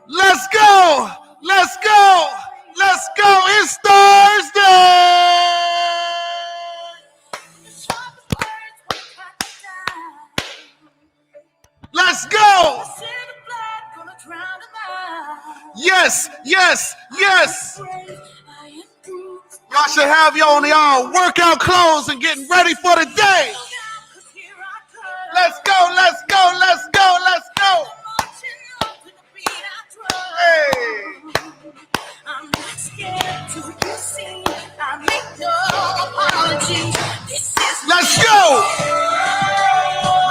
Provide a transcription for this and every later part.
Let's go. Let's go. Let's go. It's Thursday. Let's go. Yes, yes, yes. Y'all should have y'all on y'all workout clothes and getting ready for the day. Let's go, let's go, let's go, let's go. Hey. I'm not scared to be seen. I make no apologies. Let's go.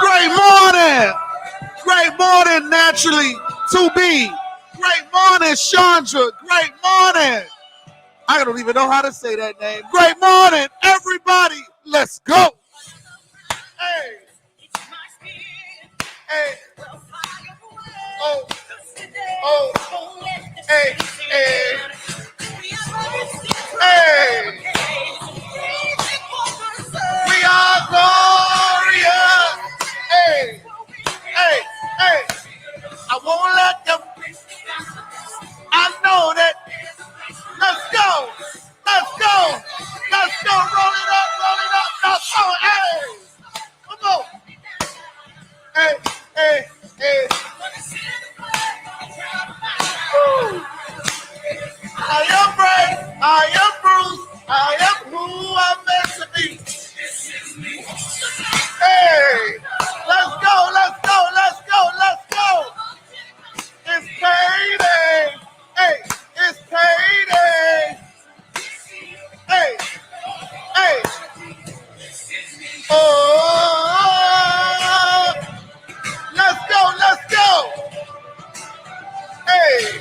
Great morning. Great morning, Naturally to Be. Great morning, Chandra. Great morning. I don't even know how to say that name. Great morning, everybody. Let's go. Hey. Hey. Oh. Oh. Hey. Hey. Hey. We are glorious. Hey. Hey. Hey. I won't let them. I know that. Let's go. Let's go. Let's go. Roll it up. Roll it up. Let's go. Hey. Come on. Hey. Hey. Hey. Woo. I am brave. I am bruised. I am who I'm meant to be. Hey. Let's go. Let's go. Let's go. Let's go. It's payday. Hey. It's payday. Hey, hey, oh, let's go, let's go. Hey,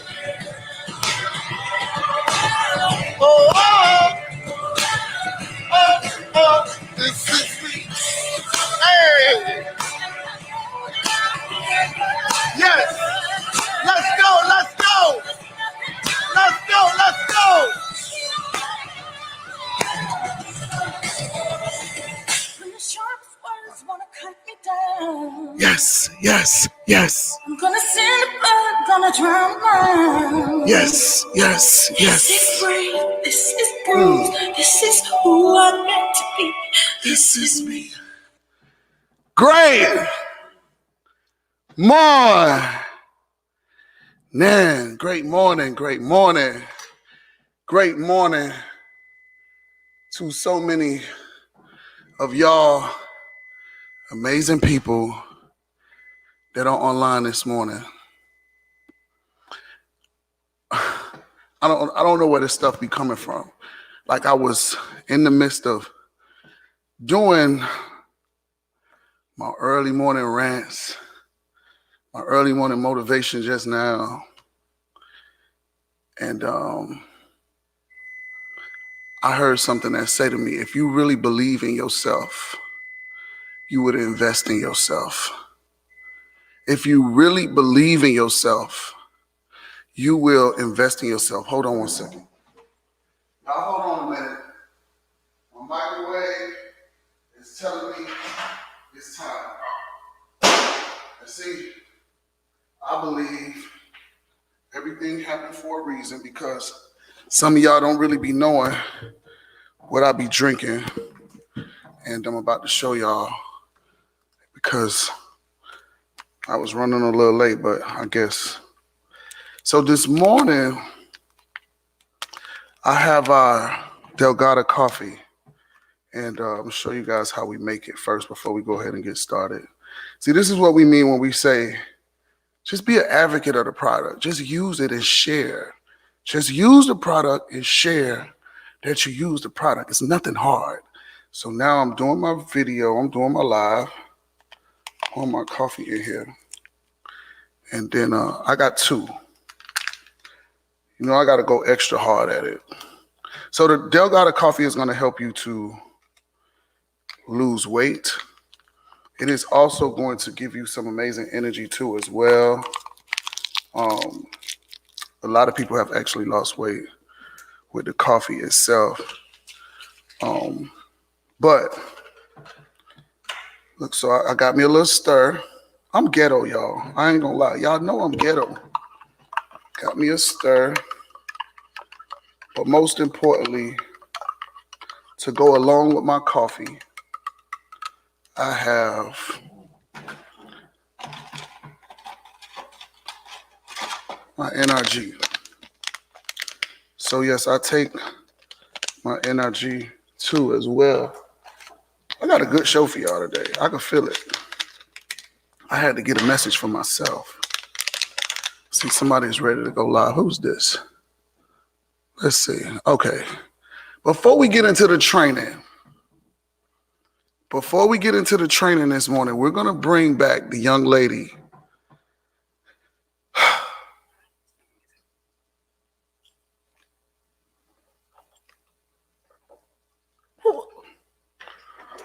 oh, this is me. Hey, yes, let's go, let's go. Let's go, let's go. Yes, yes, yes. I'm gonna send the blood, gonna drown mine. Yes, yes, yes. This is brave, this is bruised, this is who I'm meant to be. This is me. Great. Man, great morning, great morning. Great morning to so many of y'all amazing people that are online this morning. I don't know where this stuff be coming from. Like I was in the midst of doing my early morning rants, my early morning motivation just now. And I heard something that said to me, if you really believe in yourself, you would invest in yourself. If you really believe in yourself, you will invest in yourself. Hold on one second. Now hold on a minute. My microwave is telling me it's time. And see, I believe everything happened for a reason because some of y'all don't really be knowing what I be drinking. And I'm about to show y'all because I was running a little late, but I guess. So this morning, I have our Delgado coffee. And I'm going to show you guys how we make it first before we go ahead and get started. See, this is what we mean when we say, just be an advocate of the product. Just use it and share. Just use the product and share that you use the product. It's nothing hard. So now I'm doing my video. I'm doing my live. On my coffee in here. And then I got two. You know, I got to go extra hard at it. So the Delgado coffee is going to help you to lose weight. It is also going to give you some amazing energy too as well. A lot of people have actually lost weight with the coffee itself. But look, so I got me a little stir. I'm ghetto, y'all. I ain't gonna lie. Y'all know I'm ghetto. Got me a stir. But most importantly, to go along with my coffee, I have my NRG. So yes, I take my NRG too as well. I got a good show for y'all today. I can feel it. I had to get a message for myself. See, somebody's ready to go live. Who's this? Let's see. Okay. Before we get into the training this morning, we're going to bring back the young lady.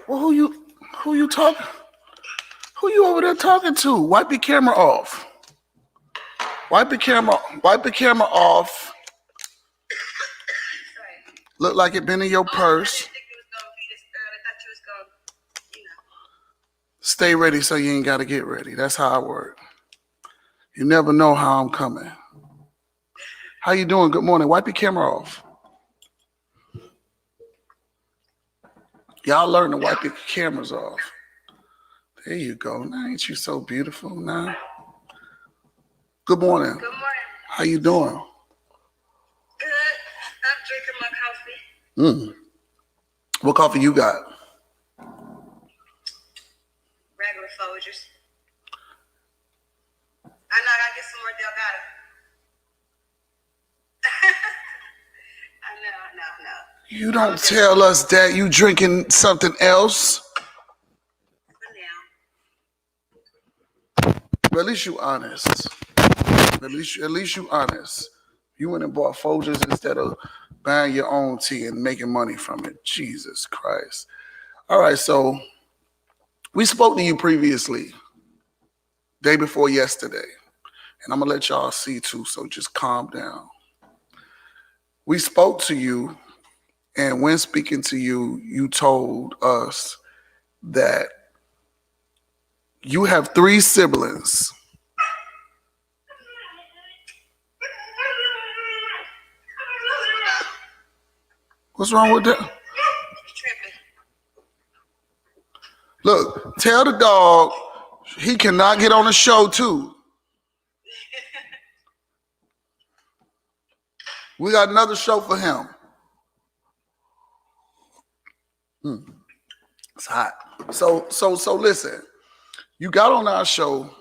Well, who you talking? Who you over there talking to? Wipe your camera off. Wipe the camera off. Look like it been in your purse. Stay ready so you ain't got to get ready. That's how I work. You never know how I'm coming. How you doing? Good morning. Wipe your camera off. Y'all learn to wipe your cameras off. There you go. Now ain't you so beautiful now? Good morning. Good morning. How you doing? Good. I'm drinking my coffee. What coffee you got? Regular Folgers. I know I gotta get some more Delgado. I know. You don't tell us that you drinking something else. For now. But at least you honest. At least you honest. You went and bought Folgers instead of buying your own tea and making money from it. Jesus Christ. All right, so we spoke to you previously, day before yesterday, and I'm going to let y'all see too, so just calm down. We spoke to you, and when speaking to you, you told us that you have 3 siblings. What's wrong with that? Look, tell the dog he cannot get on the show too. We got another show for him. It's hot. So listen, you got on our show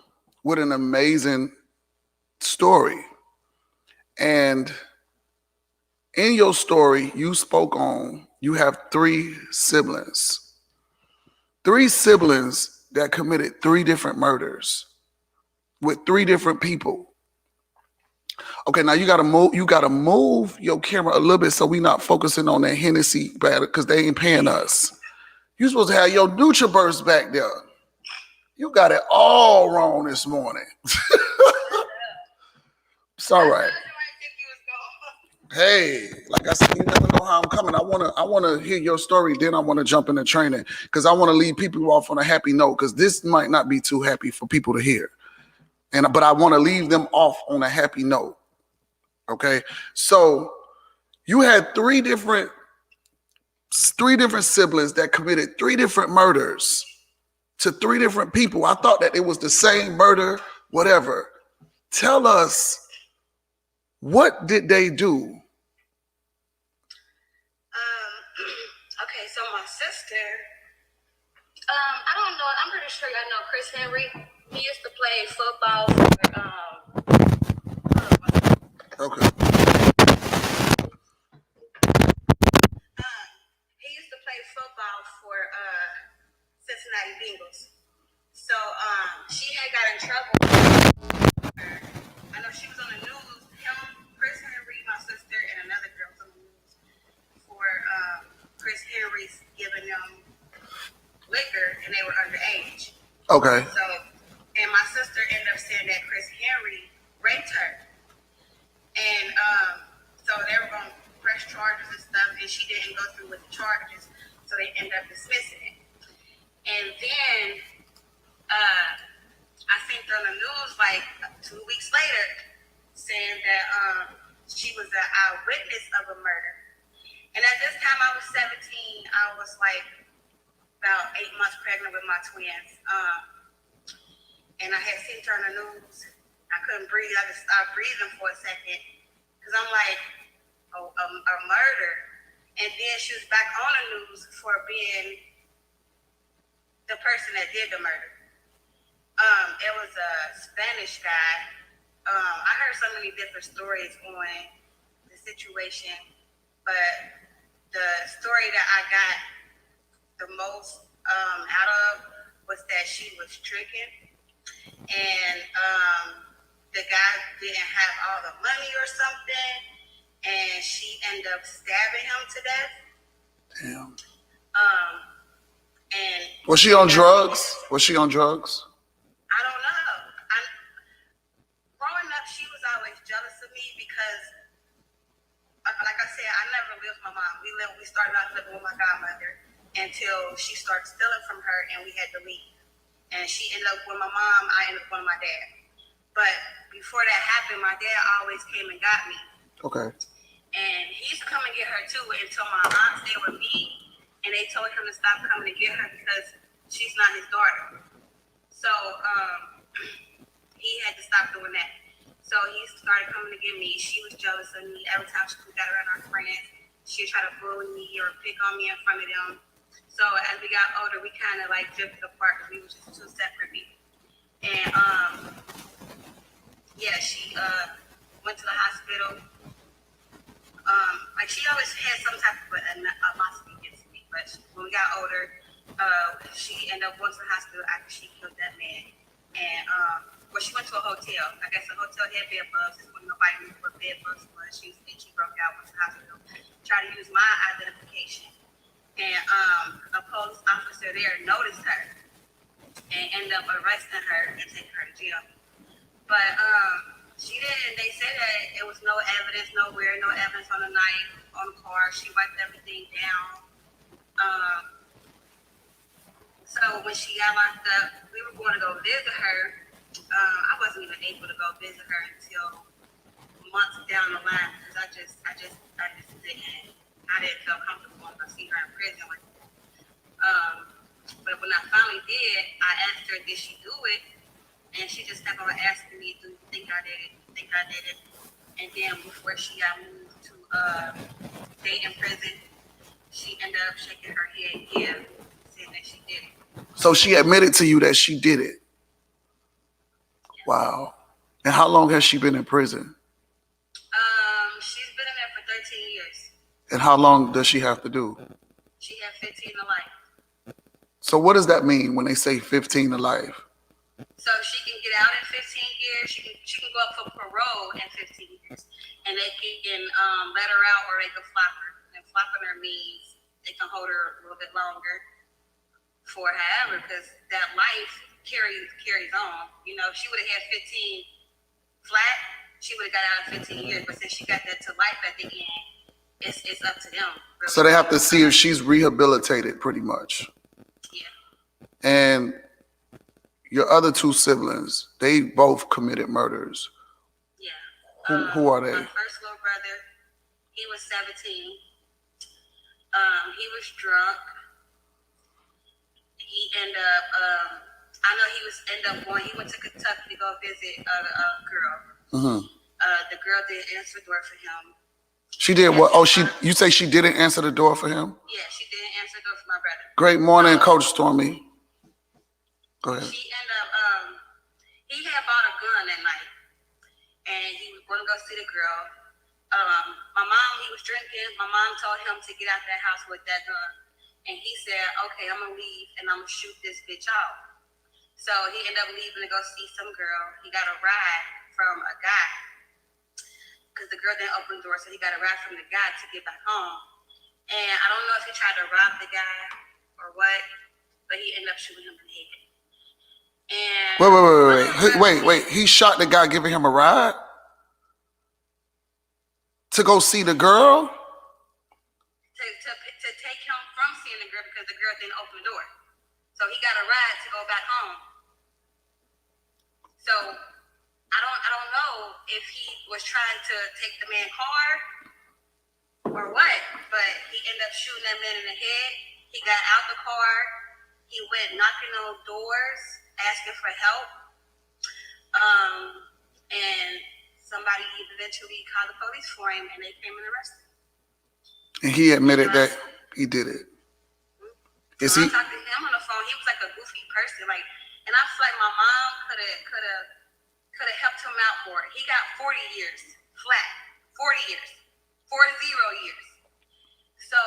with an amazing story. And in your story, you spoke on, you have 3 siblings. 3 siblings that committed 3 different murders with 3 different people. Okay, now you gotta move your camera a little bit so we not focusing on that Hennessy battle because they ain't paying us. You supposed to have your NutriBurst back there. You got it all wrong this morning. It's all right. Hey, like I said, you never know how I'm coming. I wanna hear your story, then I wanna jump into training because I want to leave people off on a happy note because this might not be too happy for people to hear. But I want to leave them off on a happy note. Okay, so you had 3 different siblings that committed 3 different murders to 3 different people. I thought that it was the same murder, whatever. Tell us, what did they do? Okay, so my sister, I don't know, I'm pretty sure y'all know Chris Henry. He used to play football for, Okay. He used to play football for Cincinnati Bengals. So she had got in trouble. I know she was on the news. Him, Chris Henry, my sister, and another girl was on the news for Chris Henry's giving them liquor, and they were underage. Okay. So, and my sister ended up saying that Chris Henry raped her, and so they were going to press charges and stuff, and she didn't go through with the charges, so they ended up dismissing it. And then I seen her on the news like 2 weeks later saying that she was an eyewitness of a murder. And at this time, I was 17. I was like about 8 months pregnant with my twins. And I had seen her on the news. I couldn't breathe. I just stopped breathing for a second because I'm like, oh, a murder. And then she was back on the news for being the person that did the murder. It was a Spanish guy. I heard so many different stories on the situation, but the story that I got the most out of was that she was tricking, and the guy didn't have all the money or something, and she ended up stabbing him to death. Damn. And Was she on drugs? Was she on drugs? I don't know. Growing up, she was always jealous of me because, like I said, I never lived with my mom. We started out living with my godmother until she started stealing from her, and we had to leave. And she ended up with my mom. I ended up with my dad. But before that happened, my dad always came and got me. Okay. And he used to come and get her too until my aunt stayed with me, and they told him to stop coming to get her because she's not his daughter. So he had to stop doing that. So he started coming to get me. She was jealous of me. Every time she got around our friends, she would try to bully me or pick on me in front of them. So as we got older, we kind of like drifted apart because we were just two separate people. And yeah, she went to the hospital. Like she always had some type of animosity against me. But when we got older, she ended up going to the hospital after she killed that man. And well, she went to a hotel. I guess the hotel had bed bugs. When nobody knew what bed bugs was, she broke out, went to the hospital, tried to use my identification. And a police officer there noticed her and ended up arresting her and taking her to jail. But she didn't. They said that it was no evidence nowhere, no evidence on the knife, on the car. She wiped everything down. So when she got locked up, we were going to go visit her. I wasn't even able to go visit her until months down the line because I just didn't. I didn't feel comfortable to see her in prison like that. But when I finally did, I asked her, did she do it? And she just kept on asking me, do you think I did it? Do you think I did it? And then before she got moved to stay in prison, she ended up shaking her head, yeah, saying that she did it. So she admitted to you that she did it. Wow. And how long has she been in prison? She's been in there for 13 years. And how long does she have to do? She had 15 to life. So what does that mean when they say 15 to life? So she can get out in 15 years. She can go up for parole in 15 years. And they can let her out or they can flop her. And flopping her means they can hold her a little bit longer for however, because that life carries on. You know, if she would have had 15 flat, she would have got out in 15 years. But since she got that to life at the end, it's up to them. Really. So they have to see if she's rehabilitated pretty much. Yeah. And your other two siblings, they both committed murders. Yeah. Who are they? My first little brother, he was 17. He was drunk. He ended up, he went to Kentucky to go visit a girl. Mm-hmm. The girl didn't answer the door for him. She did what? Oh, you say she didn't answer the door for him? Yeah, she didn't answer the door for my brother. Great morning, Coach Stormy. Go ahead. She ended up, he had bought a gun that night, and he was going to go see the girl. My mom, he was drinking. My mom told him to get out that house with that gun. And he said, okay, I'm going to leave, and I'm going to shoot this bitch off. So he ended up leaving to go see some girl. He got a ride from a guy, because the girl didn't open the door, so he got a ride from the guy to get back home. And I don't know if he tried to rob the guy or what, but he ended up shooting him in the head. And wait. He shot the guy giving him a ride to go see the girl? To take him from seeing the girl because the girl didn't open the door. So he got a ride to go back home. So I don't know if he was trying to take the man's car or what, but he ended up shooting that man in the head. He got out the car. He went knocking on doors, asking for help. And somebody eventually called the police for him, and they came and arrested him. And he admitted that he did it. Is When he? I talked to him on the phone, he was like a goofy person, like, and I feel like my mom could have helped him out more. He got 40 years flat, 40 years, 40 years. So,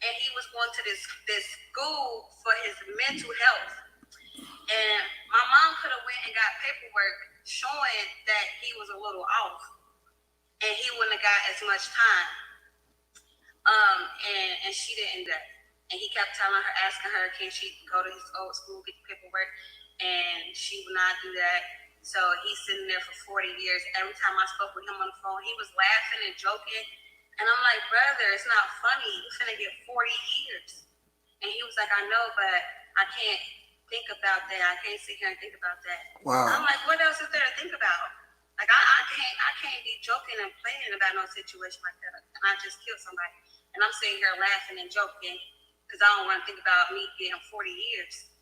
and he was going to this school for his mental health. And my mom could have went and got paperwork showing that he was a little off, and he wouldn't have got as much time. And she didn't do that. And he kept telling her, asking her, can she go to his old school, get the paperwork? And she would not do that. So he's sitting there for 40 years. Every time I spoke with him on the phone, he was laughing and joking. And I'm like, brother, it's not funny. You're finna get 40 years. And he was like, I know, but I can't think about that. I can't sit here and think about that. Wow. I'm like, what else is there to think about? Like, I can't be joking and playing about no situation like that. And I just killed somebody. And I'm sitting here laughing and joking because I don't want to think about me getting 40 years.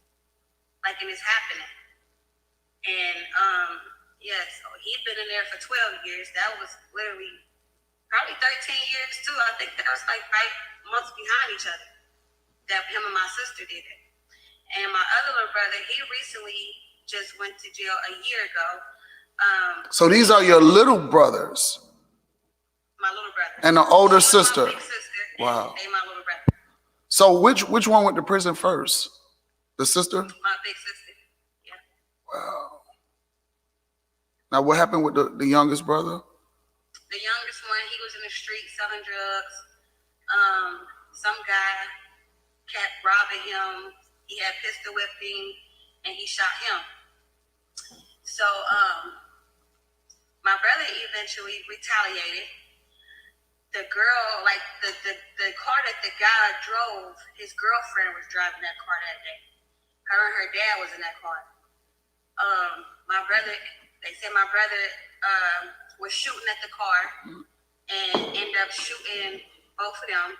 Like, and it's happening. And, yeah, so he'd been in there for 12 years. That was literally probably 13 years, too. I think that was like right months behind each other that him and my sister did it. And my other little brother, he recently just went to jail a year ago. So these are your little brothers My little brother. and the older He was sister. My big sister. Wow. They my little brother. So which one went to prison first? The sister? My big sister. Yeah. Wow. Now what happened with the youngest brother? The youngest one, he was in the street selling drugs. Some guy kept robbing him. He had pistol whipped him, and he shot him. So my brother eventually retaliated. The girl, like the car that the guy drove, his girlfriend was driving that car that day. Her and her dad was in that car. My brother, they said my brother was shooting at the car and ended up shooting both of them.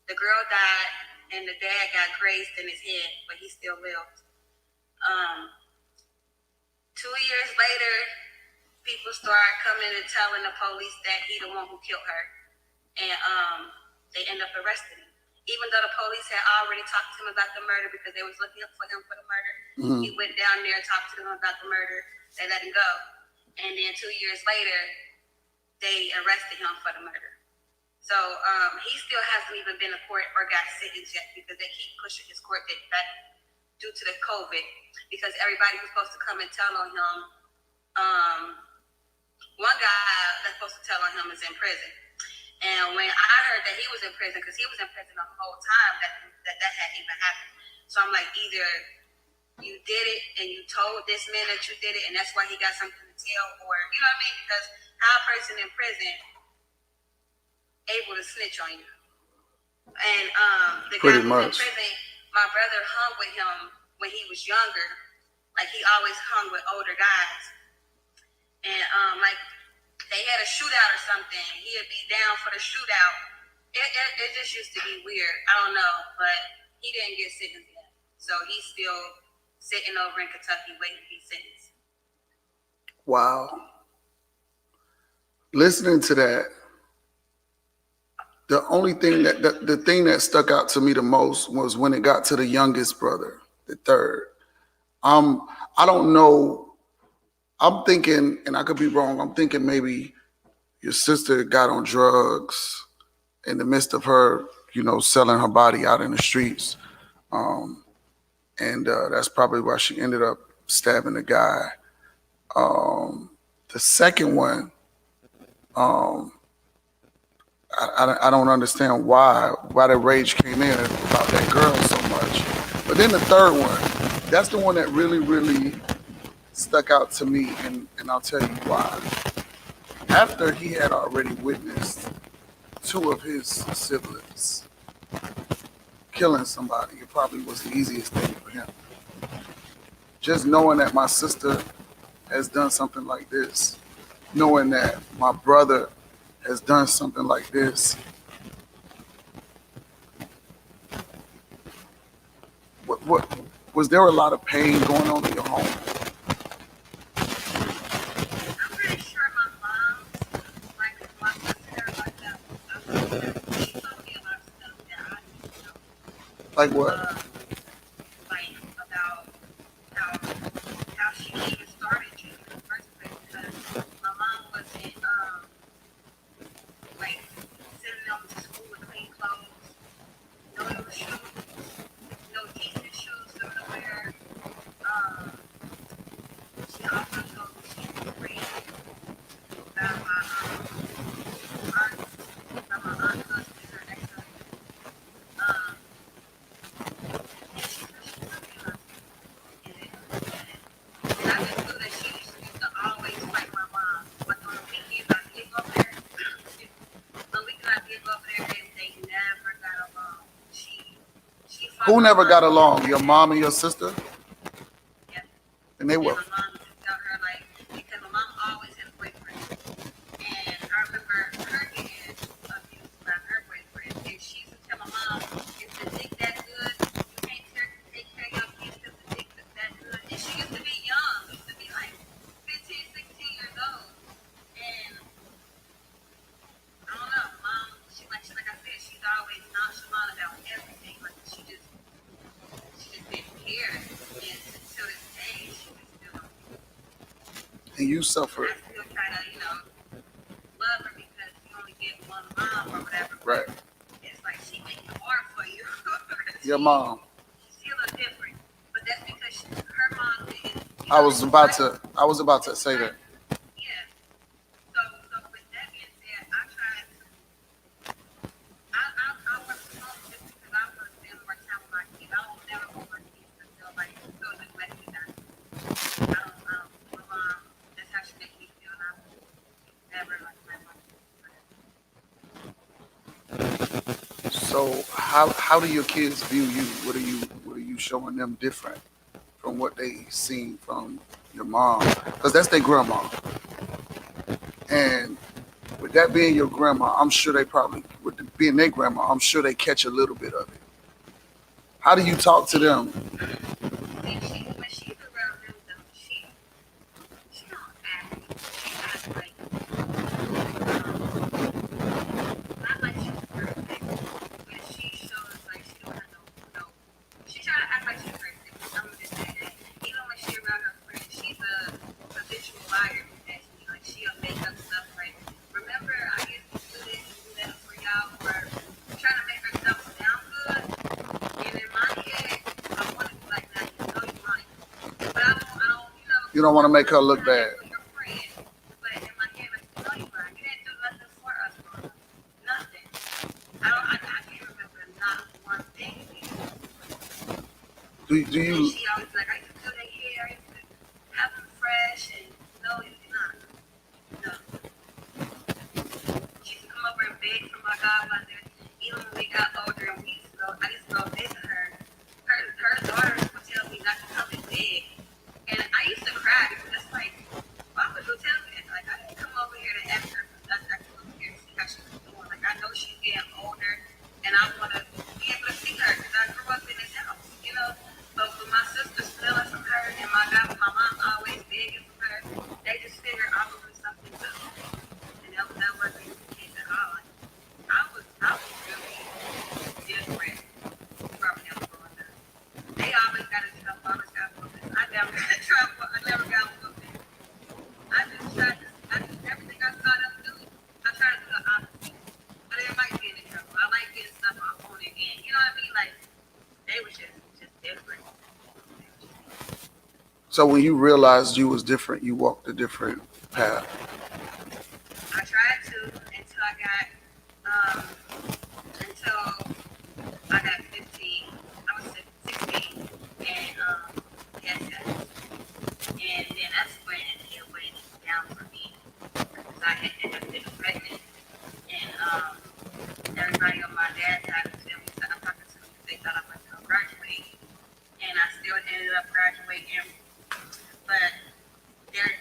The girl died and the dad got grazed in his head, but he still lived. 2 years later, people started coming and telling the police that he the one who killed her. And they end up arresting him. Even though the police had already talked to him about the murder because they was looking up for him for the murder, he went down there and talked to them about the murder. They let him go. And then 2 years later, they arrested him for the murder. So he still hasn't even been to court or got sentenced yet because they keep pushing his court date back due to the COVID, because everybody was supposed to come and tell on him. One guy that's supposed to tell on him is in prison. And when I heard that he was in prison, because he was in prison the whole time that had even happened. So I'm like, either you did it and you told this man that you did it and that's why he got something to tell, or, you know what I mean? Because how a person in prison able to snitch on you. And the guy who's in prison, my brother hung with him when he was younger. Like, he always hung with older guys. And like, they had a shootout or something. He'd be down for the shootout. It just used to be weird. I don't know, but he didn't get sentenced yet. So he's still sitting over in Kentucky waiting to be sentenced. Wow. Listening to that, the only thing the thing that stuck out to me the most was when it got to the youngest brother, the third. I don't know. I'm thinking, and I could be wrong, I'm thinking maybe your sister got on drugs in the midst of her, selling her body out in the streets. And that's probably why she ended up stabbing the guy. The second one, I don't understand why the rage came in about that girl so much. But then the third one, that's the one that really, really stuck out to me, and I'll tell you why. After he had already witnessed two of his siblings killing somebody, it probably was the easiest thing for him. Just knowing that my sister has done something like this, knowing that my brother has done something like this, what was there a lot of pain going on in your home? I'm pretty sure my mom's, like, my sister, like that. She told me a lot of stuff that I didn't know. Like what? Like about how she even started you in the first place because my mom wasn't like sending them to school with clean clothes, no new shoes, no decent shoes for them to wear. Um, she also told me she was raised by my aunt, by my aunt husband, her ex-husband. Um, and she said she was a and I just knew that she used to always fight my mom. But on the weekends I did go over there. On the weekend I did go over there and they never got along. She fought Who my never mom got every along? Your day. mom and your sister? Yeah. And they And were. my mom used to tell her like because my mom always had a boyfriend. And I remember her getting abused by her boyfriend. And she used to tell my mom, if the dick that good, you can't take care of your kids because the dick is that good. And she used to be young. She used to be like 15, 16 years old. And I don't know, mom, like I said, she's always nonchalant about everything. Like she just didn't care. And until this day, she just still don't. And you I suffered. still try to, love her because you only get one mom or whatever. Right. It's like she makes it hard for you. Your mom. She's a little different, but that's because her mom didn't. I was about to say that. Yeah. So with that being said, I tried to. I work from home just because I want to spend more time with my kids. I don't never want my kids to feel like so neglected. I don't know. My mom, that's how she makes me feel, and I never like my mom. So how do your kids view you? What are you showing them different from what they seen from your mom? Because that's their grandma. And with that being your grandma, I'm sure they probably, with being their grandma, I'm sure they catch a little bit of it. How do you talk to them? See, when she's around them, though, she don't act. She acts like, not like she's perfect, but she shows like she don't have no. She try to act like she's perfect. I'm gonna just say that. Even when she's around her friends, she's a habitual liar. Actually, like she'll make up stuff like, remember I used to do this and do that for y'all, or trying to make herself sound good. And in my head, I want to be like that. You know you right, but I don't, You don't want to make her look bad. for your friend. But in my head, like, you know you right. You didn't do nothing for us, growing up. Nothing. I can't remember not one thing. Do And you she always like, I used to do their hair, I used to have them fresh, and no, you did not. No. She used to come over and beg for my godmother. Even when we got older and I used to go visit her. Her daughters would tell me not to come and beg. And I used to cry because it's like, why would you tell me that? Like, I didn't come over here to ask her for nothing. I came over here to see how she was doing. Like, I know she's getting older, and I want to be able to see her because I grew up in this house, But with my sister stealing from her and my mom always begging from her, they just figured I would do something too. And that wasn't the case at all. Like, I was really different from them growing up. They always got in trouble, always got whooping. I never got in trouble. I never got whooping. I just everything I saw them do, I try to do the opposite. But it might get in trouble. I like getting stuff I own again. You know what I mean? Like they were just different. so when you realized you was different, you walked a different path. I tried to until I got 15. I was 16 and had sex. And then that's when it went down for me because I had ended up getting pregnant. And everybody on my dad's side of the family started talking to me because they thought I was going to graduate. And I still ended up graduating. But their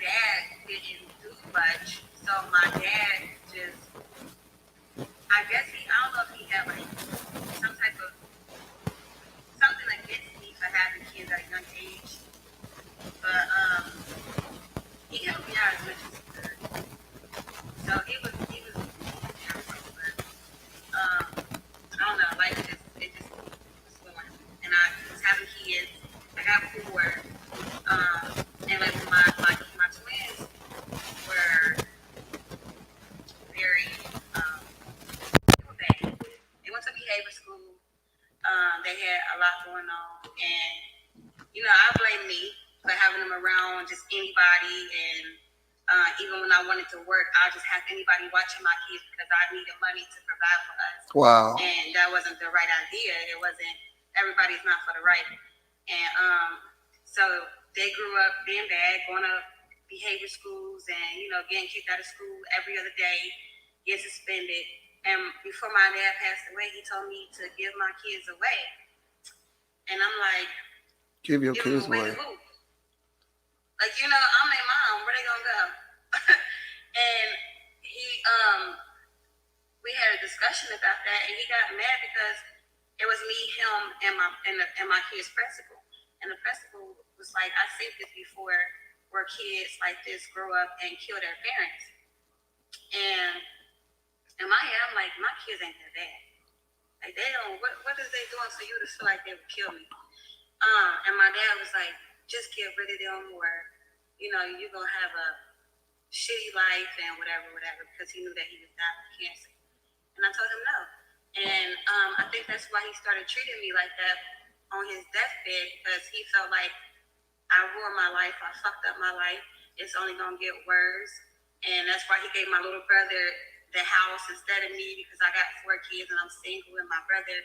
they had a lot going on, and I blame me for having them around just anybody, and even when I wanted to work, I just have anybody watching my kids because I needed money to provide for us. Wow. And that wasn't the right idea. It wasn't. Everybody's not for the right. And so they grew up being bad, going to behavior schools, and getting kicked out of school every other day, get suspended. And before my dad passed away, he told me to give my kids away. And I'm like, give your kids away. away. To who? Like, I'm their mom. Where they gonna go? And he, we had a discussion about that, and he got mad because it was me, him, and my kid's principal. And the principal was like, I've seen this before, where kids like this grow up and kill their parents. And in my head, I'm like, my kids ain't that bad. Like, they don't. What is they doing for you to feel like they would kill me? And my dad was like, just get rid of them, or you're gonna have a shitty life and whatever, because he knew that he was dying of cancer. And I told him no. And I think that's why he started treating me like that on his deathbed, because he felt like I ruined my life, I fucked up my life, it's only gonna get worse. And that's why he gave my little brother the house instead of me, because I got 4 kids and I'm single, and my brother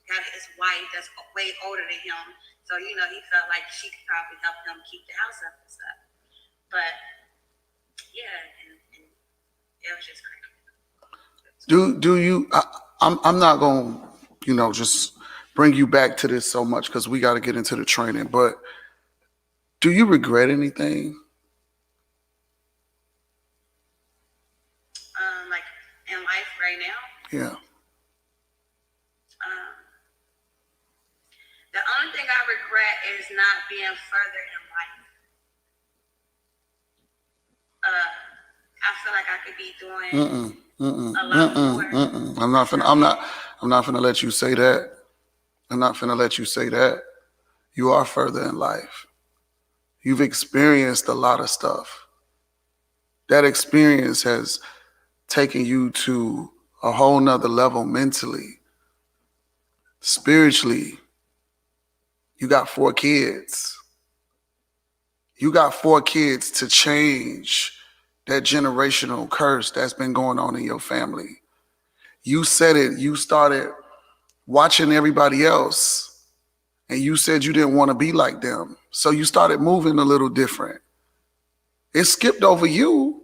got his wife that's way older than him. So, he felt like she could probably help him keep the house up and stuff. But, yeah, and it was just crazy. Do you, I'm not going to, just bring you back to this so much because we got to get into the training, but do you regret anything? Like in life right now? Yeah. The only thing I regret is not being further in life. I feel like I could be doing a lot more. I'm not finna let you say that. I'm not finna let you say that. You are further in life. You've experienced a lot of stuff. That experience has taken you to a whole nother level mentally, spiritually. You got 4 kids. You got 4 kids to change that generational curse that's been going on in your family. You said it, you started watching everybody else, and you said you didn't want to be like them. So you started moving a little different. It skipped over you.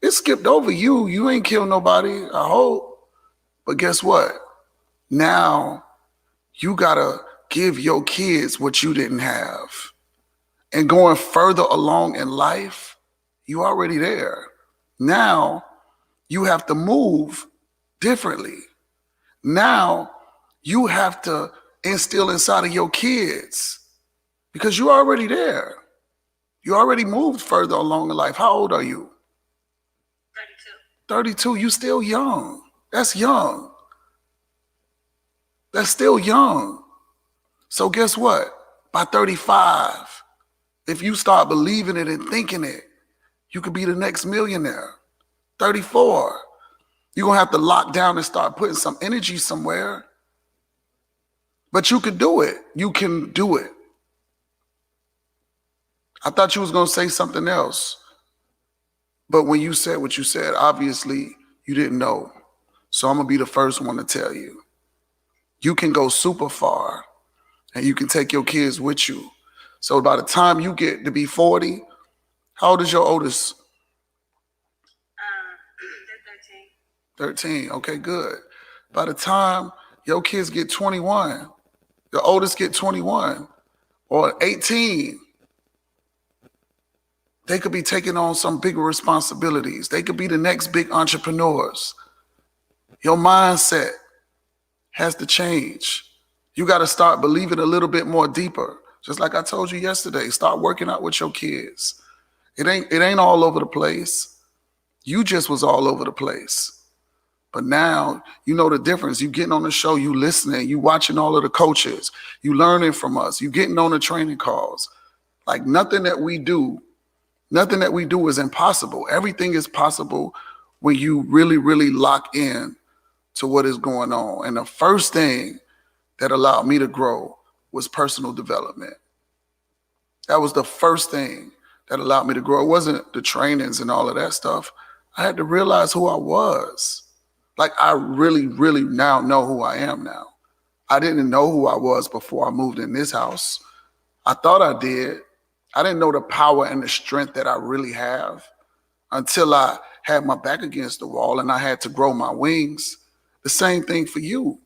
It skipped over you. You ain't killed nobody, I hope. But guess what? Now you gotta give your kids what you didn't have. And going further along in life, you already there. Now you have to move differently. Now you have to instill inside of your kids, because you're already there. You already moved further along in life. How old are you? 32. 32. You still young. That's young. That's still young. So guess what? By 35, if you start believing it and thinking it, you could be the next millionaire. 34, you're going to have to lock down and start putting some energy somewhere. But you could do it. You can do it. I thought you was going to say something else. But when you said what you said, obviously you didn't know. So I'm going to be the first one to tell you. You can go super far, and you can take your kids with you. So by the time you get to be 40, how old is your oldest? They're 13. Okay, good. By the time your kids get 21, the oldest get 21 or 18, they could be taking on some bigger responsibilities. They could be the next big entrepreneurs. Your mindset has to change. You got to start believing a little bit more deeper. Just like I told you yesterday, start working out with your kids. It ain't all over the place. You just was all over the place. But now you know the difference. You getting on the show, you listening, you watching all of the coaches, you learning from us, you getting on the training calls. Like nothing that we do is impossible. Everything is possible when you really, really lock in to what is going on. And the first thing that allowed me to grow was personal development. That was the first thing that allowed me to grow. It wasn't the trainings and all of that stuff. I had to realize who I was. Like, I really, really now know who I am now. I didn't know who I was before I moved in this house. I thought I did. I didn't know the power and the strength that I really have until I had my back against the wall and I had to grow my wings. The same thing for you.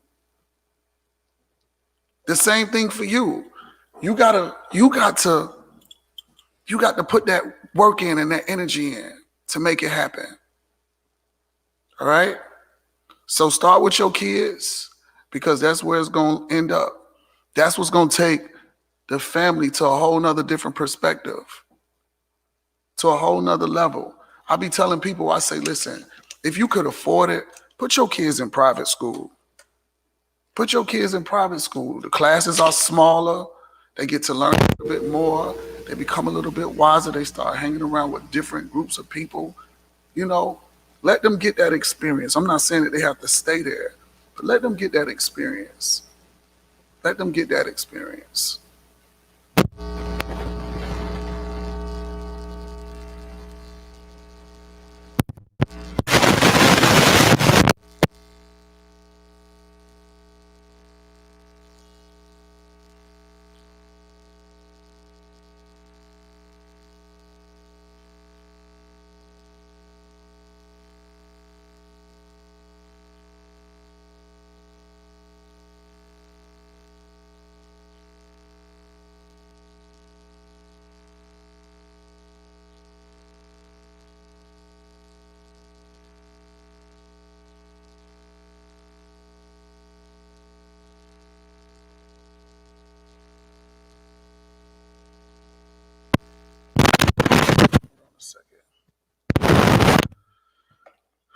The same thing for you. You got to put that work in and that energy in to make it happen. All right? So start with your kids, because that's where it's going to end up. That's what's going to take the family to a whole nother different perspective, to a whole nother level. I be telling people, I say, listen, if you could afford it, put your kids in private school. Put your kids in private school. The classes are smaller. They get to learn a little bit more. They become a little bit wiser. They start hanging around with different groups of people. You know, let them get that experience. I'm not saying that they have to stay there, but let them get that experience. Let them get that experience.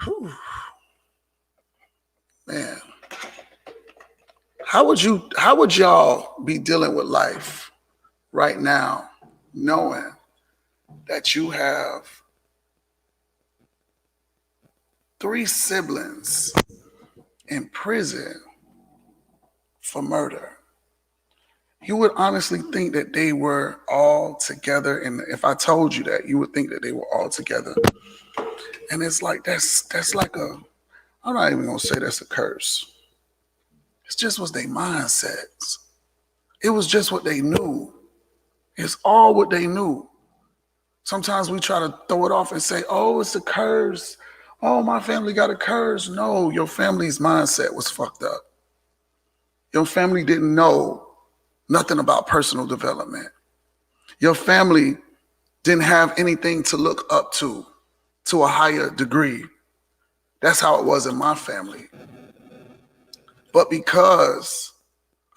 Whew. Man, how would y'all be dealing with life right now, knowing that you have 3 siblings in prison for murder? You would honestly think that they were all together, and if I told you that, you would think that they were all together. And it's like that's like I'm not even gonna say that's a curse. It's just was their mindsets. It was just what they knew. It's all what they knew. Sometimes we try to throw it off and say, oh, it's a curse. Oh, my family got a curse. No, your family's mindset was fucked up. Your family didn't know nothing about personal development. Your family didn't have anything to look up to a higher degree. That's how it was in my family. But because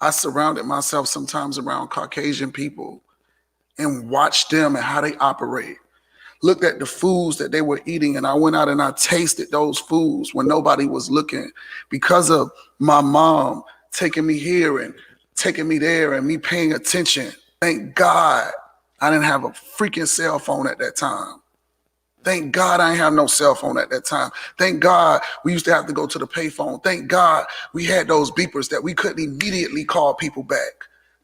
I surrounded myself sometimes around Caucasian people and watched them and how they operate, looked at the foods that they were eating, and I went out and I tasted those foods when nobody was looking, because of my mom taking me here and taking me there and me paying attention. Thank God I didn't have a freaking cell phone at that time. Thank God I didn't have no cell phone at that time. Thank God we used to have to go to the payphone. Thank God we had those beepers that we couldn't immediately call people back.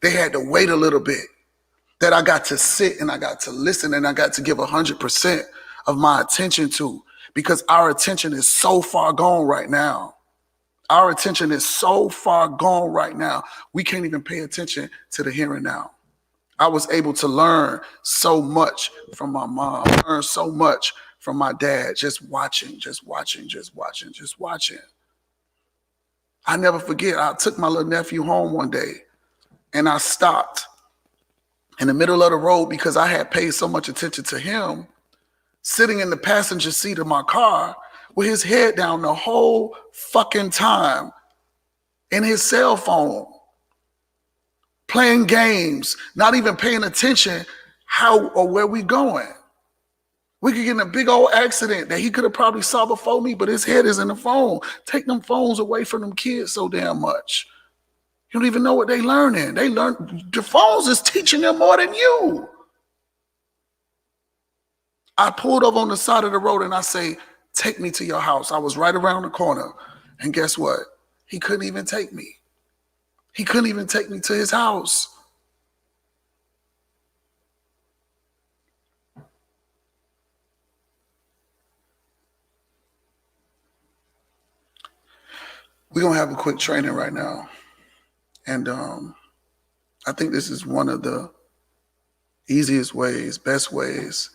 They had to wait a little bit. That I got to sit and I got to listen and I got to give 100% of my attention to, because our attention is so far gone right now. Our attention is so far gone right now. We can't even pay attention to the here and now. I was able to learn so much from my mom, learn so much from my dad, just watching. I never forget, I took my little nephew home one day and I stopped in the middle of the road because I had paid so much attention to him, sitting in the passenger seat of my car with his head down the whole fucking time in his cell phone, playing games, not even paying attention how or where we going. We could get in a big old accident that he could have probably saw before me, but his head is in the phone. Take them phones away from them kids so damn much. You don't even know what they learning. The phones is teaching them more than you. I pulled up on the side of the road and I say, take me to your house. I was right around the corner. And guess what? He couldn't even take me. He couldn't even take me to his house. We're going to have a quick training right now. And I think this is one of the easiest ways, best ways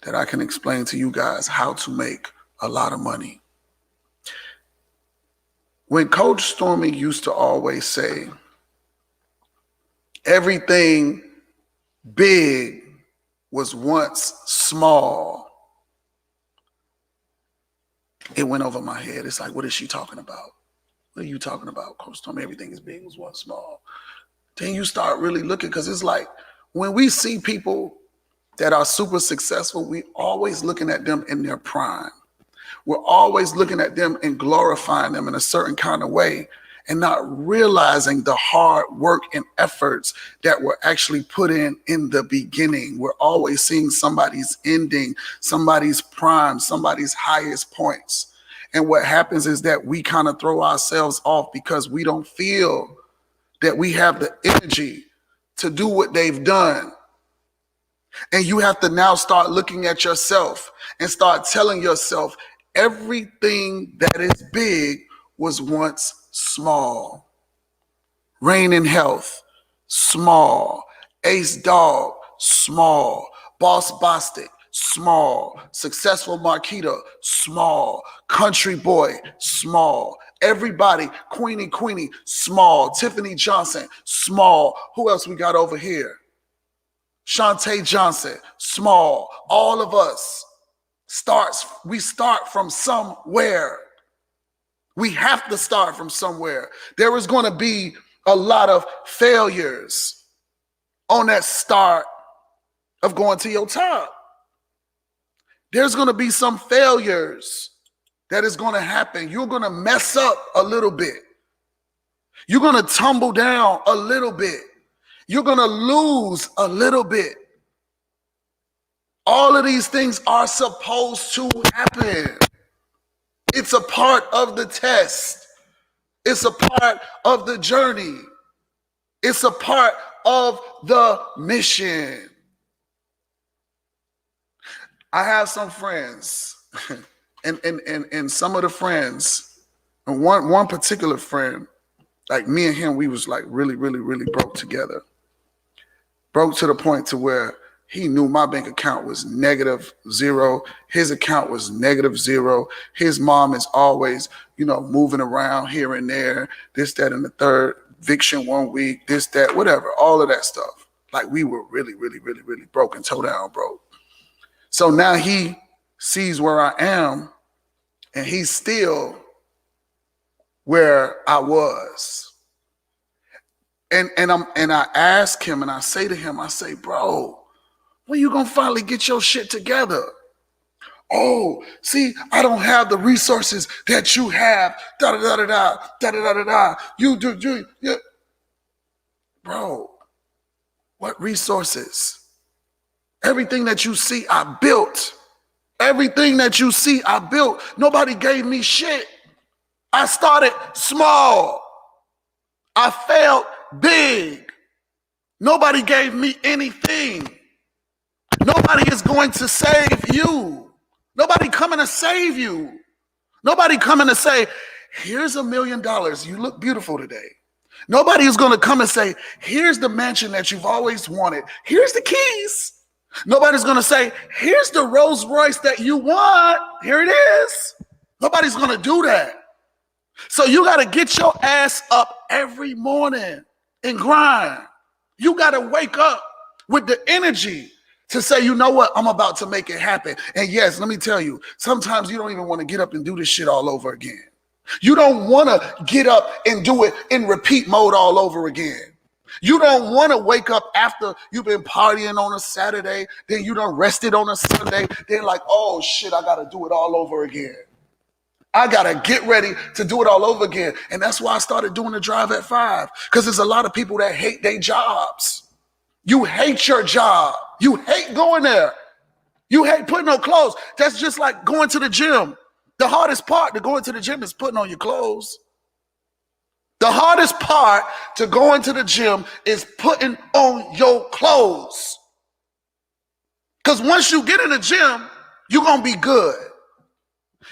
that I can explain to you guys how to make a lot of money. When Coach Stormy used to always say, everything big was once small, it went over my head. It's like, what is she talking about? What are you talking about, Coach Stormy? Everything is big was once small. Then you start really looking, because it's like when we see people that are super successful, we always looking at them in their prime. We're always looking at them and glorifying them in a certain kind of way and not realizing the hard work and efforts that were actually put in the beginning. We're always seeing somebody's ending, somebody's prime, somebody's highest points. And what happens is that we kind of throw ourselves off because we don't feel that we have the energy to do what they've done. And you have to now start looking at yourself and start telling yourself, everything that is big was once small. Reign in Health, small. Ace Dog, small. Boss Bostic, small. Successful Marquita, small. Country Boy, small. Everybody, Queenie, small. Tiffany Johnson, small. Who else we got over here? Shantae Johnson, small. All of us we start from somewhere. We have to start from somewhere. There is going to be a lot of failures on that start of going to your top. There's going to be some failures that is going to happen. You're going to mess up a little bit. You're going to tumble down a little bit. You're going to lose a little bit. All of these things are supposed to happen. It's a part of the test. It's a part of the journey. It's a part of the mission. I have some friends, and some of the friends, and one particular friend, like me and him, we was like really broke together. Broke to the point to where he knew my bank account was -0. His account was -0. His mom is always, moving around here and there, this, that, and the third, eviction 1 week, this, that, whatever, all of that stuff. Like we were really broke and toe down broke. So now he sees where I am, and he's still where I was. And I ask him, and I say to him, I say, bro, when you gonna finally get your shit together? Oh, see, I don't have the resources that you have. Da da da da da da da da da. You do. Bro, what resources? Everything that you see, I built. Everything that you see, I built. Nobody gave me shit. I started small. I failed big. Nobody gave me anything. Nobody is going to save you. Nobody coming to save you. Nobody coming to say, here's $1 million. You look beautiful today. Nobody is going to come and say, here's the mansion that you've always wanted. Here's the keys. Nobody's going to say, here's the Rolls Royce that you want. Here it is. Nobody's going to do that. So you got to get your ass up every morning and grind. You got to wake up with the energy to say, you know what, I'm about to make it happen. And yes, let me tell you, sometimes you don't even want to get up and do this shit all over again. You don't want to get up and do it in repeat mode all over again. You don't want to wake up after you've been partying on a Saturday, then you done rested on a Sunday, then like, oh shit, I got to do it all over again. I got to get ready to do it all over again. And that's why I started doing the Drive at 5, because there's a lot of people that hate their jobs. You hate your job. You hate going there. You hate putting on clothes. That's just like going to the gym. The hardest part to going to the gym is putting on your clothes. The hardest part to going to the gym is putting on your clothes. Because once you get in the gym, you're going to be good.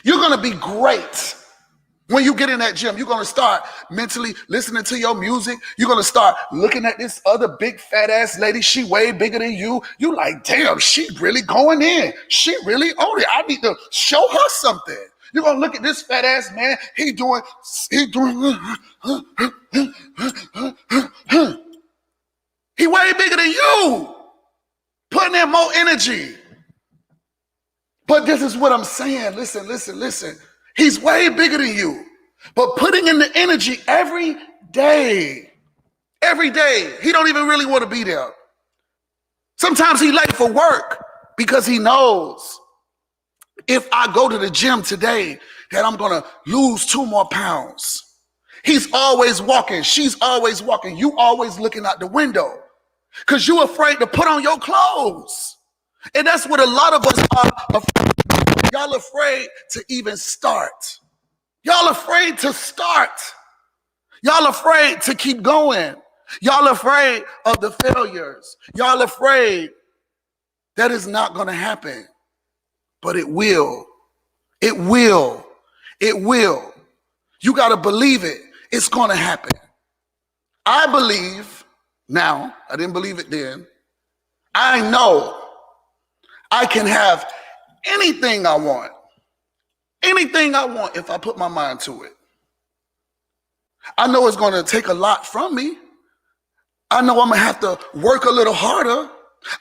You're going to be great. When you get in that gym, you're going to start mentally listening to your music. You're going to start looking at this other big fat ass lady. She way bigger than you. You like, damn, she really going in. She really on it. I need to show her something. You're going to look at this fat ass man. He doing. He way bigger than you. Putting in more energy. But this is what I'm saying. Listen. He's way bigger than you. But putting in the energy every day. He don't even really want to be there. Sometimes he late for work because he knows if I go to the gym today that I'm going to lose 2 more pounds. He's always walking. She's always walking. You always looking out the window because you're afraid to put on your clothes. And that's what a lot of us are afraid. Y'all afraid to even start. Y'all afraid to start. Y'all afraid to keep going. Y'all afraid of the failures. Y'all afraid that is not going to happen. But it will. It will. It will. You got to believe it. It's going to happen. I believe now. I didn't believe it then. I know I can have anything I want. Anything I want if I put my mind to it. I know it's going to take a lot from me. I know I'm going to have to work a little harder.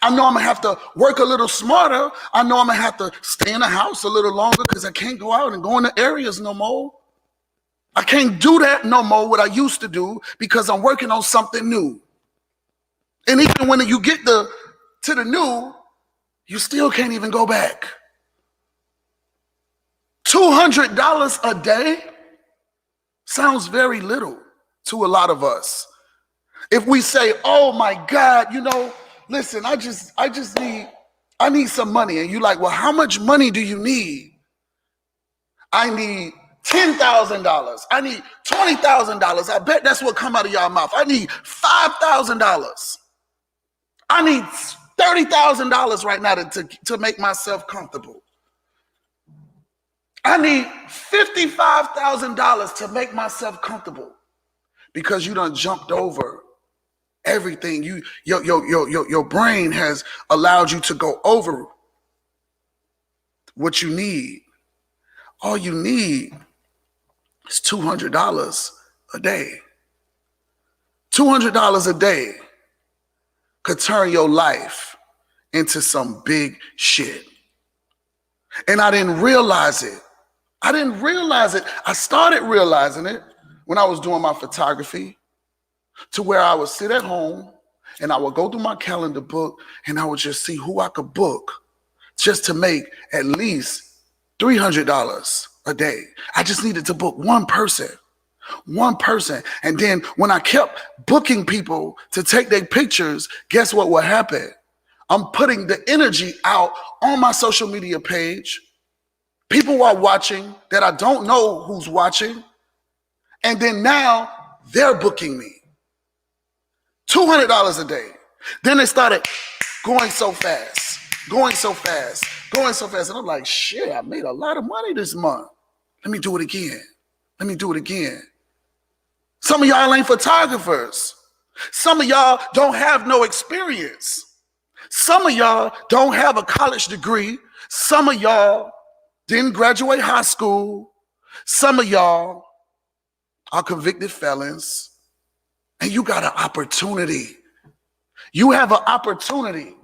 I know I'm going to have to work a little smarter. I know I'm going to have to stay in the house a little longer because I can't go out and go in the areas no more. I can't do that no more what I used to do because I'm working on something new. And even when you get to the new, you still can't even go back. $200 a day sounds very little to a lot of us. If we say, oh my God, listen, I need some money. And you're like, well, how much money do you need? I need $10,000. I need $20,000. I bet that's what come out of y'all mouth. I need $5,000. I need $30,000 right now to make myself comfortable. I need $55,000 to make myself comfortable because you done jumped over everything. Your brain has allowed you to go over what you need. All you need is $200 a day. $200 a day could turn your life into some big shit. And I didn't realize it. I started realizing it when I was doing my photography, to where I would sit at home and I would go through my calendar book and I would just see who I could book just to make at least $300 a day. I just needed to book one person. And then when I kept booking people to take their pictures, guess what would happen? I'm putting the energy out on my social media page. People are watching that I don't know who's watching. And then now they're booking me. $200 a day. Then it started going so fast. And I'm like, shit, I made a lot of money this month. Let me do it again. Some of y'all ain't photographers. Some of y'all don't have no experience. Some of y'all don't have a college degree. Some of y'all didn't graduate high school. Some of y'all are convicted felons. And you got an opportunity. You have an opportunity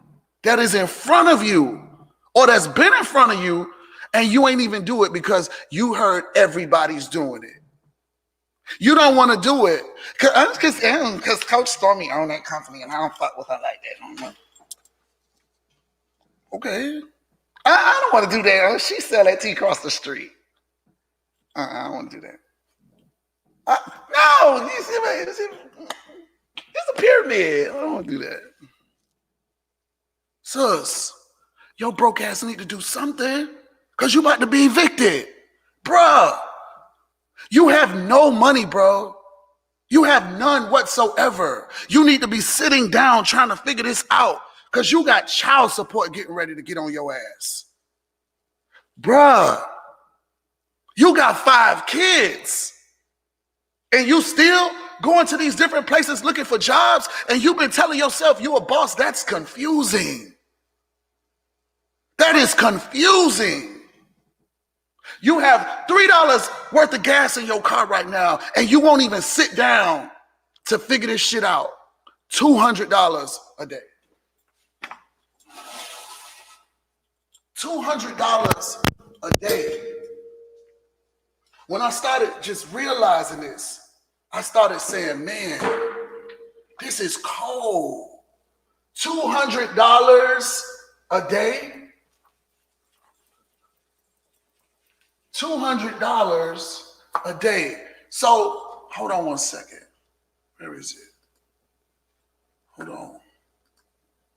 that is in front of you or that's been in front of you, and you ain't even do it because you heard everybody's doing it. You don't want to do it because Coach Stormy owned that company and I don't fuck with her like that. Okay. I don't want to do that. She sell that tea across the street. I don't want to do that. No, you see, it's a pyramid. I don't want to do that. Sus, your broke ass need to do something because you about to be evicted. Bruh, you have no money, bro. You have none whatsoever. You need to be sitting down trying to figure this out because you got child support getting ready to get on your ass. Bruh, you got 5 kids and you still going to these different places looking for jobs and you've been telling yourself you a boss. That's confusing. That is confusing. You have $3 worth of gas in your car right now, and you won't even sit down to figure this shit out. $200 a day. $200 a day. When I started just realizing this, I started saying, man, this is cold. $200 a day. $200 a day. So, hold on one second. Where is it? Hold on.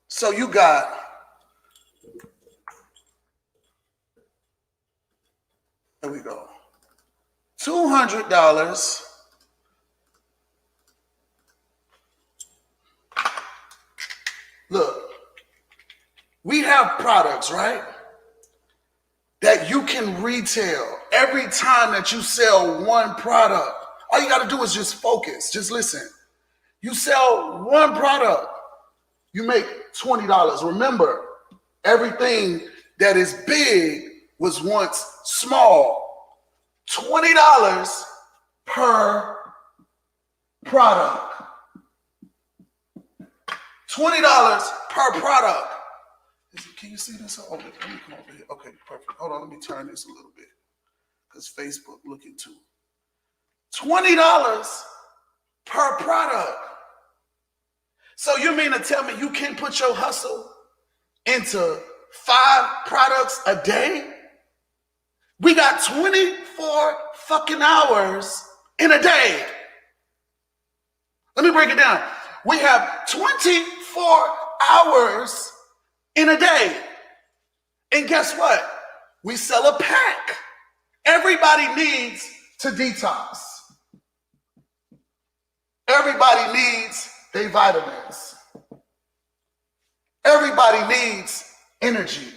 So you got there we go. $200. Look, we have products, right? That you can retail every time that you sell one product. All you got to do is just focus. Just listen. You sell one product, you make $20. Remember, everything that is big was once small. $20 per product. $20 per product. Can you see this? Oh, let me come over here. Okay, perfect. Hold on, let me turn this a little bit because Facebook looking too. $20 per product. So you mean to tell me you can't put your hustle into 5 products a day? We got 24 fucking hours in a day. Let me break it down. We have 24 hours in a day. And guess what? We sell a pack. Everybody needs to detox. Everybody needs their vitamins. Everybody needs energy.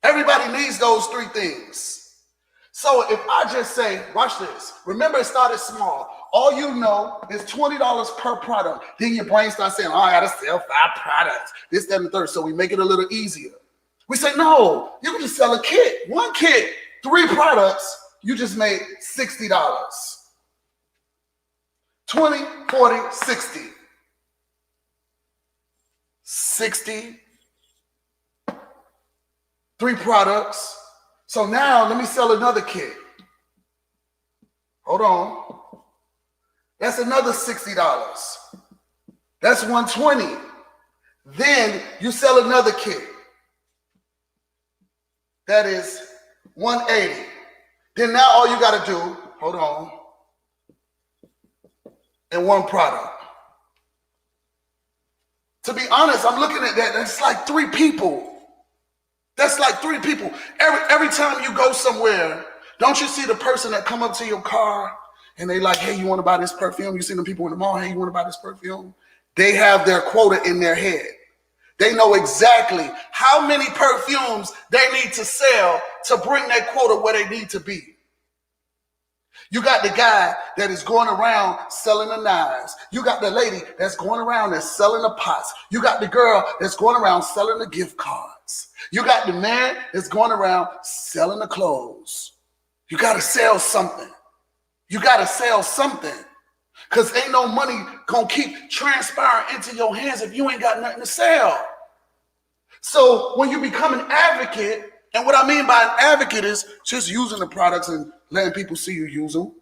Everybody needs those 3 things. So if I just say, watch this. Remember, it started small. All you know is $20 per product. Then your brain starts saying, oh, I got to sell 5 products. This, that, and the third. So we make it a little easier. We say, no, you can just sell a kit. 1 kit, 3 products, you just made $60. 20, 40, 60. 60. 3 products. So now let me sell another kit. Hold on. That's another $60. That's $120. Then you sell another kit. That is $180. Then now all you got to do, hold on, and 1 product. To be honest, I'm looking at that. That's like 3 people. That's like 3 people. Every time you go somewhere, don't you see the person that come up to your car and they like, hey, you want to buy this perfume? You see them people in the mall, hey, you want to buy this perfume? They have their quota in their head. They know exactly how many perfumes they need to sell to bring that quota where they need to be. You got the guy that is going around selling the knives. You got the lady that's going around that's selling the pots. You got the girl that's going around selling the gift cards. You got the man that's going around selling the clothes. You got to sell something. You got to sell something. Because ain't no money going to keep transpiring into your hands if you ain't got nothing to sell. So when you become an advocate, and what I mean by an advocate is just using the products and letting people see you use them.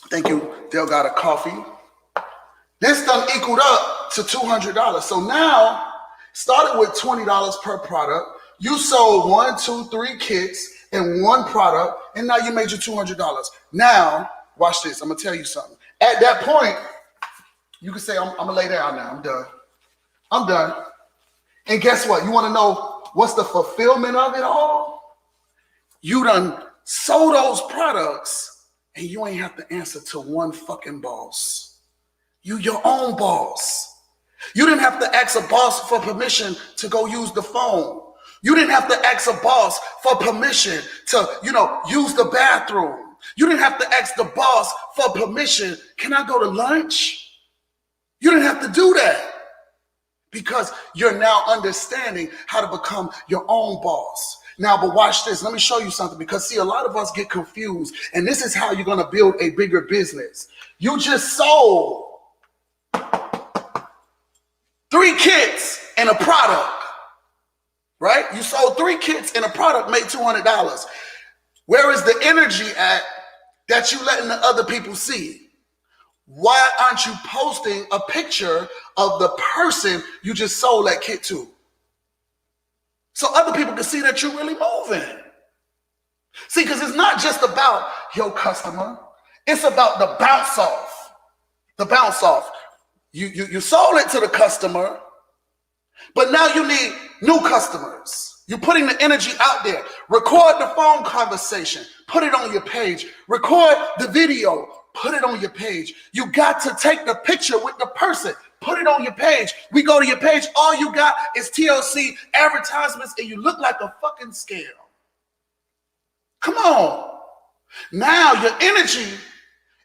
Thank you, Delgado Coffee. This done equaled up to $200. So now, started with $20 per product. You sold 1, 2, 3 kits in 1 product, and now you made your $200. Now, watch this. I'm going to tell you something. At that point, you can say, I'm going to lay down now. I'm done. I'm done. And guess what? You want to know what's the fulfillment of it all? You done Sold those products, and you ain't have to answer to one fucking boss. You your own boss. You didn't have to ask a boss for permission to go use the phone. You didn't have to ask a boss for permission to, use the bathroom. You didn't have to ask the boss for permission. Can I go to lunch? You didn't have to do that because you're now understanding how to become your own boss. Now, but watch this. Let me show you something because, see, a lot of us get confused, and this is how you're going to build a bigger business. You just sold 3 kits and a product, right? You sold 3 kits and a product, made $200. Where is the energy at that you letting the other people see? Why aren't you posting a picture of the person you just sold that kit to? So other people can see that you're really moving. See, because it's not just about your customer. It's about the bounce off. The bounce off. You sold it to the customer, but now you need new customers. You're putting the energy out there. Record the phone conversation. Put it on your page. Record the video. Put it on your page. You got to take the picture with the person. Put it on your page. We go to your page. All you got is TLC advertisements, and you look like a fucking scam. Come on. Now your energy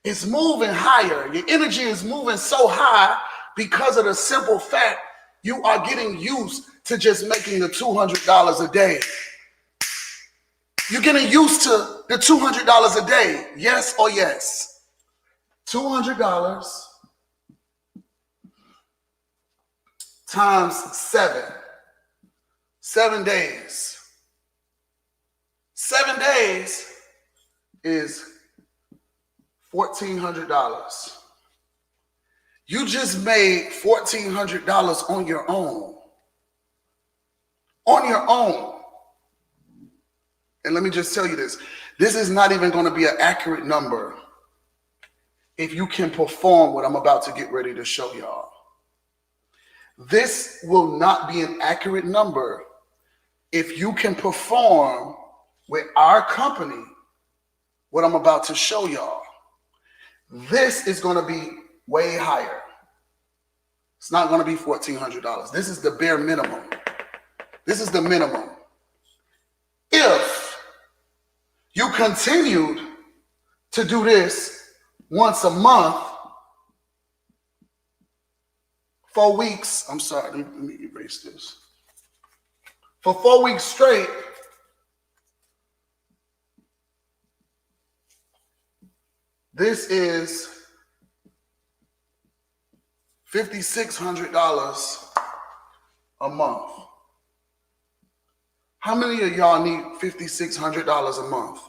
is moving higher. Your energy is moving so high because of the simple fact you are getting used to just making the $200 a day. You're getting used to the $200 a day. Yes or yes? $200 times 7. 7 days. 7 days is $1,400. You just made $1,400 on your own. On your own. And let me just tell you this. This is not even going to be an accurate number if you can perform what I'm about to get ready to show y'all. This will not be an accurate number if you can perform with our company what I'm about to show y'all. This is going to be way higher. It's not going to be $1,400. This is the bare minimum. This is the minimum. If you continued to do this once a month, 4 weeks, I'm sorry, let me erase this. For 4 weeks straight, this is $5,600 a month. How many of y'all need $5,600 a month?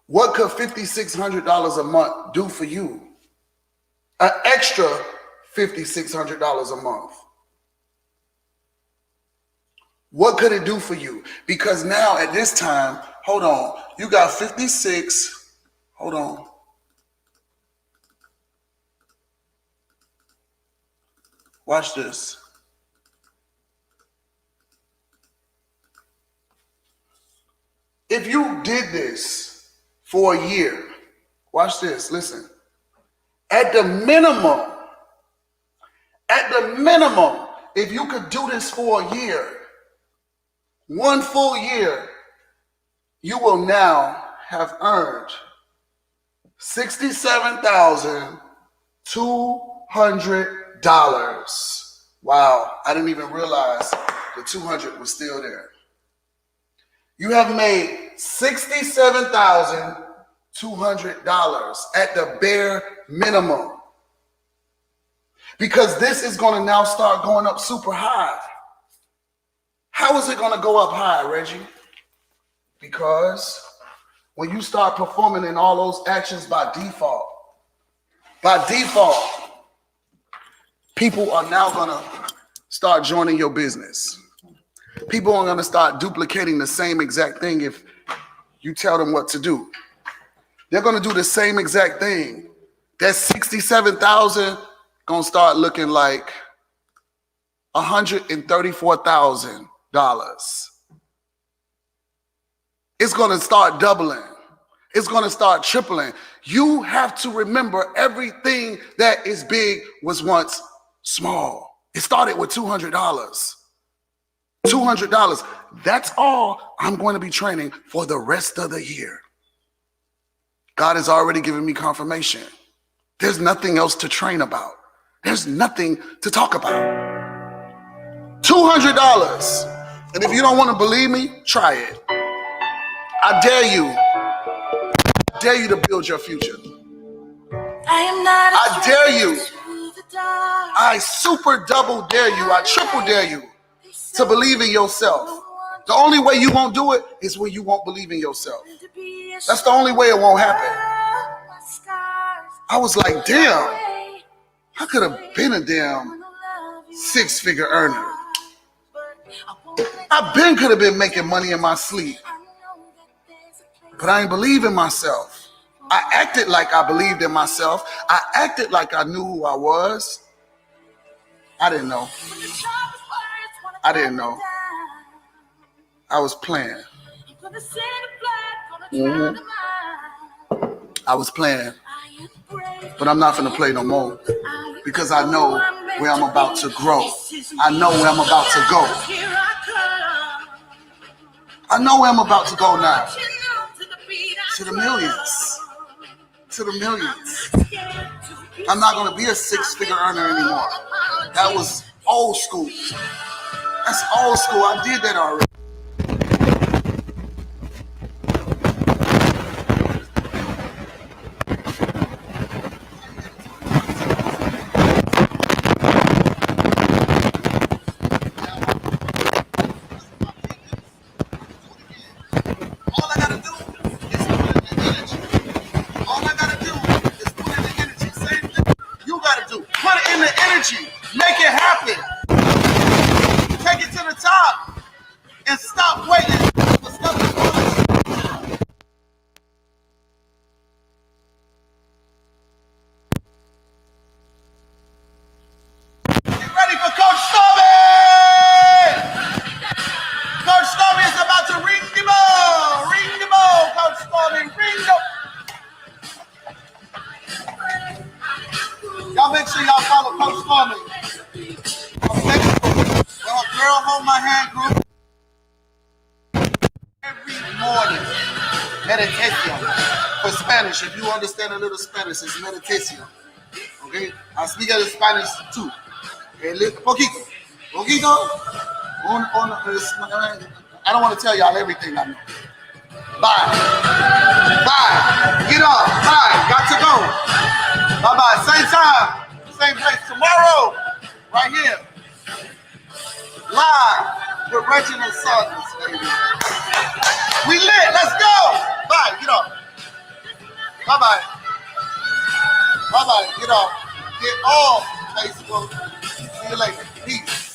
What could $5,600 a month do for you? An extra $5,600 a month. What could it do for you? Because now at this time, hold on, you got 56, hold on. Watch this. If you did this for a year, watch this, listen. At the minimum, if you could do this for a year, 1 full year, you will now have earned $67,200. Wow, I didn't even realize the 200 was still there. You have made $67,200 at the bare minimum. Because this is going to now start going up super high. How is it going to go up high, Reggie? Because when you start performing in all those actions by default, people are now going to start joining your business. People are going to start duplicating the same exact thing if you tell them what to do. They're going to do the same exact thing. That $67,000 going to start looking like $134,000. It's going to start doubling. It's going to start tripling. You have to remember everything that is big was once small. It started with $200. $200. That's all I'm going to be training for the rest of the year. God has already given me confirmation. There's nothing else to train about. There's nothing to talk about. $200. And if you don't want to believe me, try it. I dare you. I dare you to build your future. I dare you. I super double dare you. I triple dare you to believe in yourself. The only way you won't do it is when you won't believe in yourself. That's the only way it won't happen. I was like, damn, I could have been a damn six-figure earner. I could have been making money in my sleep. But I didn't believe in myself. I acted like I believed in myself. I acted like I knew who I was. I didn't know. I didn't know. I was playing. I was playing. But I'm not going to play no more. Because I know where I'm about to grow. I know where I'm about to go. I know where I'm about to go now. To the millions. To the millions. I'm not going to be a six-figure earner anymore. That was old school. That's old school. I did that already. Make it happen. Take it to the top and stop waiting for stuff to come. Get ready for Coach Stormy! Coach Stormy is about to ring the ball. Ring the ball, Coach Stormy. Ring the. Y'all make sure y'all follow Coach Stormy. Girl, hold my hand group. Every morning, meditation. For Spanish, if you understand a little Spanish, it's meditation. Okay? I speak a Spanish too. Poquito. Poquito. I don't want to tell y'all everything I know. Bye. Bye. Get up. Bye. Got to go. Bye-bye. Same time. Same place tomorrow. Right here. Live with Reginald Saunders, baby. We lit. Let's go. Bye. Get off. Bye-bye. Bye-bye. Get off. Get off Facebook. See you later. Peace.